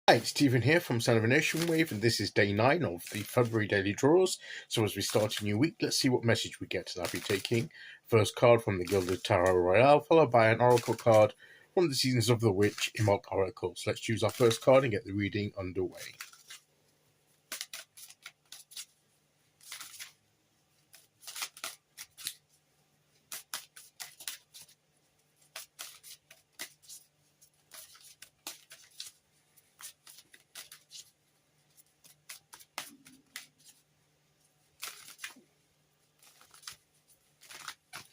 Hi, it's Stephen here from Son of a Nation Wave, and this is day 9 of the February daily draws. So as we start a new week, let's see what message we get. And I'll be taking first card from the Gilded Tarot Royale, followed by an oracle card from the Seasons of the Witch Imbolc Oracle. So let's choose our first card and get the reading underway.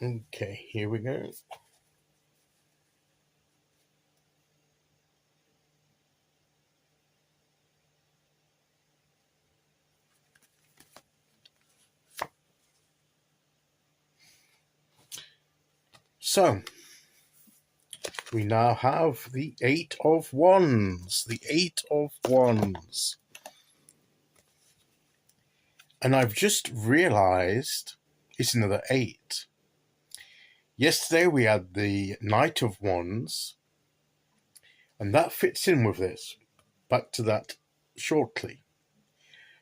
Okay, here we go. So, we now have the 8 of Wands. The 8 of Wands. And I've just realised it's another 8. Yesterday we had the Knight of Wands, and that fits in with this. Back to that shortly.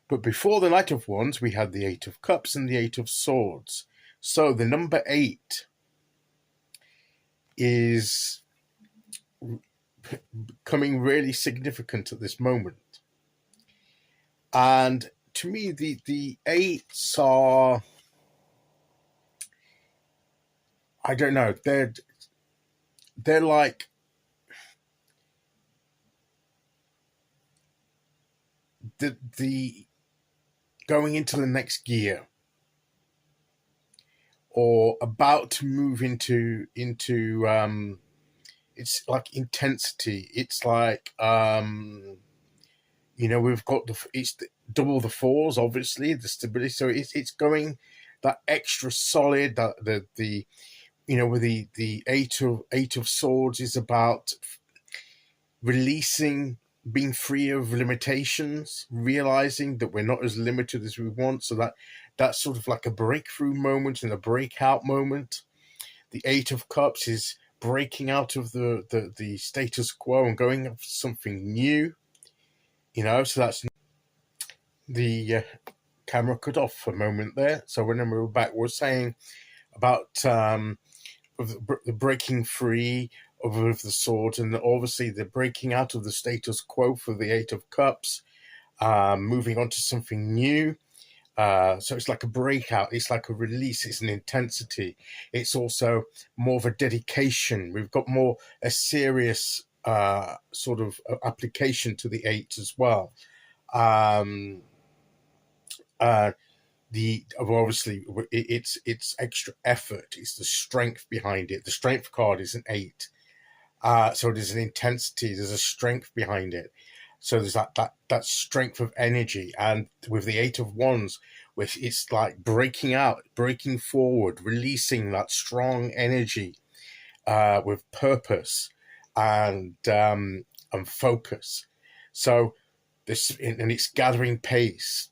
But before the Knight of Wands, we had the 8 of Cups and the 8 of Swords. So the number 8 is becoming really significant at this moment. And to me, the 8s are, I don't know, they're like the going into the next gear, or about to move into it's like intensity. It's like we've got double the 4s, obviously the stability. So it's going that extra solid. That the with the eight of Swords is about releasing, being free of limitations, realizing that we're not as limited as we want. So that's sort of like a breakthrough moment and a breakout moment. The 8 of Cups is breaking out of the status quo and going for something new. So that's the camera cut off for a moment there. So when we were back, we're saying about the breaking free of the Sword, and obviously the breaking out of the status quo for the 8 of Cups, moving on to something new. So it's like a breakout, it's like a release, it's an intensity. It's also more of a dedication. We've got more a serious sort of application to the 8 as well. Obviously it's extra effort. It's the strength behind it. The strength card is an 8. So there's an intensity, there's a strength behind it. So there's that strength of energy. And with the 8 of Wands, which it's like breaking out, breaking forward, releasing that strong energy with purpose and focus. So and it's gathering pace.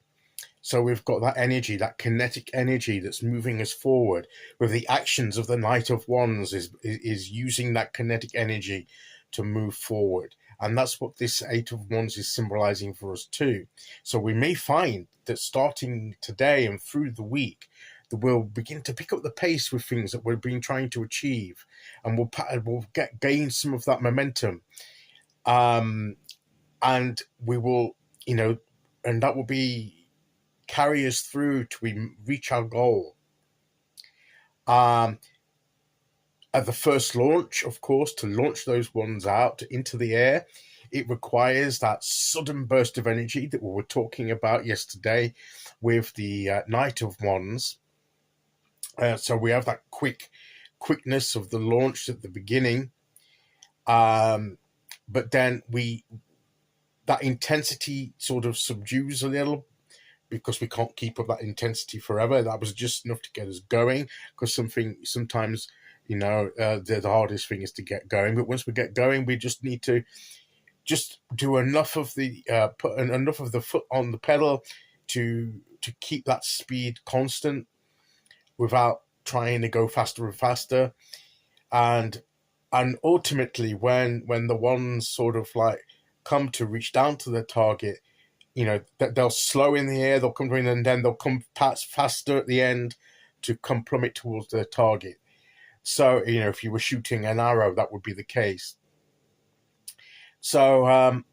So we've got that energy, that kinetic energy that's moving us forward. With the actions of the Knight of Wands is using that kinetic energy to move forward. And that's what this 8 of Wands is symbolizing for us too. So we may find that starting today and through the week, that we'll begin to pick up the pace with things that we've been trying to achieve, and we'll gain some of that momentum. And we will, and that will be carry us through till we reach our goal. At the first launch, of course, to launch those ones out into the air, it requires that sudden burst of energy that we were talking about yesterday with the Knight of Wands. So we have that quickness of the launch at the beginning, but then that intensity sort of subdues a little, because we can't keep up that intensity forever. That was just enough to get us going, because sometimes, the hardest thing is to get going. But once we get going, we just need to just do enough of put enough of the foot on the pedal to keep that speed constant without trying to go faster and faster. And ultimately, when the ones sort of like come to reach down to the target, they'll slow in the air, they'll come in, and then they'll come faster at the end to come plummet towards the target. So, if you were shooting an arrow, that would be the case. So,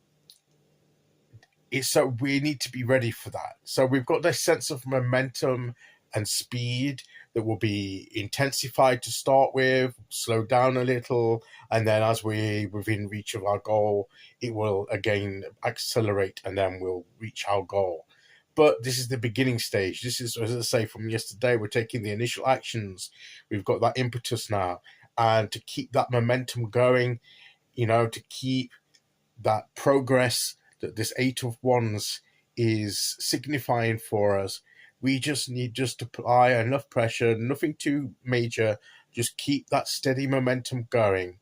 so we need to be ready for that. So we've got this sense of momentum and speed that will be intensified to start with, slow down a little, and then as we're within reach of our goal, it will again accelerate, and then we'll reach our goal. But this is the beginning stage. This is, as I say, from yesterday, we're taking the initial actions. We've got that impetus now. And to keep that momentum going, to keep that progress that this Eight of Wands is signifying for us, we just need to apply enough pressure, nothing too major, just keep that steady momentum going,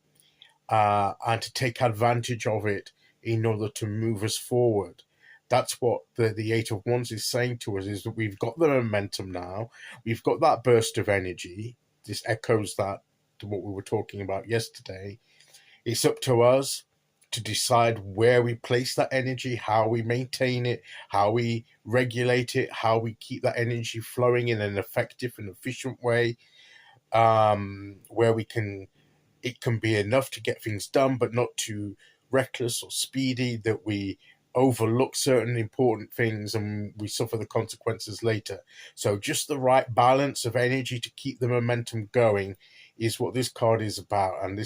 and to take advantage of it in order to move us forward. That's what the Eight of Wands is saying to us, is that we've got the momentum now, we've got that burst of energy. This echoes that to what we were talking about yesterday. It's up to us to decide where we place that energy, how we maintain it, how we regulate it, how we keep that energy flowing in an effective and efficient way, where it can be enough to get things done, but not too reckless or speedy that we overlook certain important things and we suffer the consequences later. So just the right balance of energy to keep the momentum going is what this card is about. And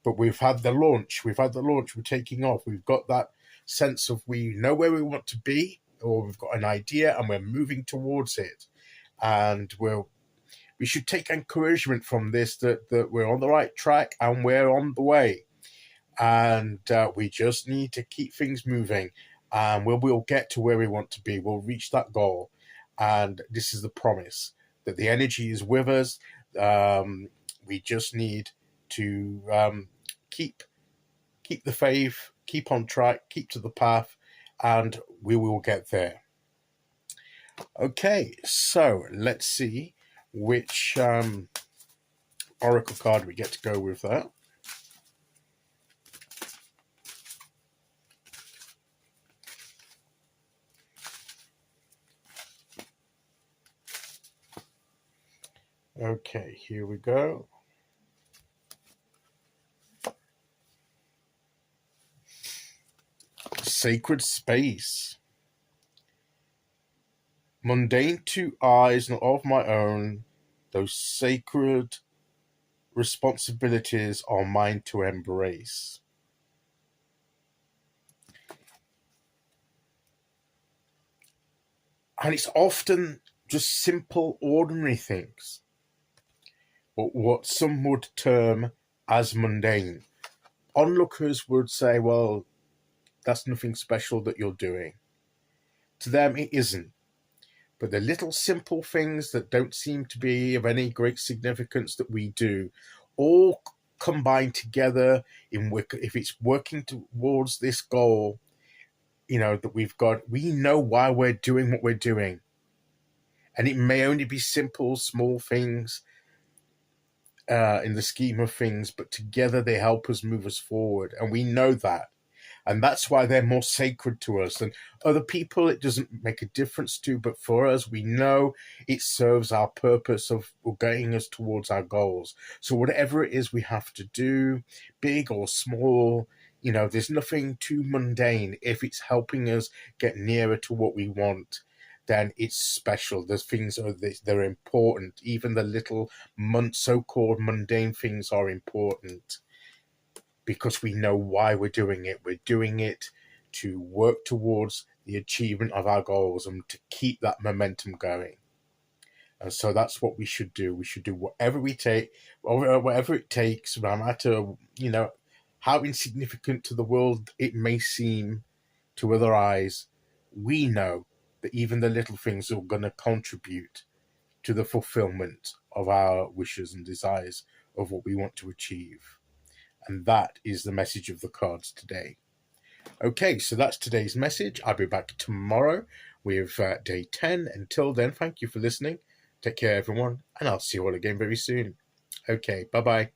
but we've had the launch, we're taking off, we've got that sense of we know where we want to be, or we've got an idea and we're moving towards it. And we should take encouragement from this, that we're on the right track and we're on the way. And we just need to keep things moving, and we'll get to where we want to be. We'll reach that goal. And this is the promise, that the energy is with us. We just need to keep the faith, keep on track, keep to the path, and we will get there. Okay, so let's see which oracle card we get to go with that. Okay, here we go. Sacred space. Mundane to eyes, not of my own, those sacred responsibilities are mine to embrace. And it's often just simple, ordinary things, but what some would term as mundane. Onlookers would say, well, that's nothing special that you're doing. To them, it isn't. But the little simple things that don't seem to be of any great significance that we do, all combined together, if it's working towards this goal, that we've got, we know why we're doing what we're doing. And it may only be simple, small things in the scheme of things, but together they help us move us forward. And we know that. And that's why they're more sacred to us. And other people, it doesn't make a difference to, but for us, we know it serves our purpose of getting us towards our goals. So whatever it is we have to do, big or small, there's nothing too mundane. If it's helping us get nearer to what we want, then it's special. There's things they're important. Even the little so-called mundane things are important, because we know why we're doing it. We're doing it to work towards the achievement of our goals and to keep that momentum going. And so that's what we should do. We should do whatever it takes, no matter, how insignificant to the world it may seem to other eyes. We know that even the little things are going to contribute to the fulfillment of our wishes and desires of what we want to achieve. And that is the message of the cards today. Okay, so that's today's message. I'll be back tomorrow with day 10. Until then, thank you for listening. Take care, everyone, and I'll see you all again very soon. Okay, bye-bye.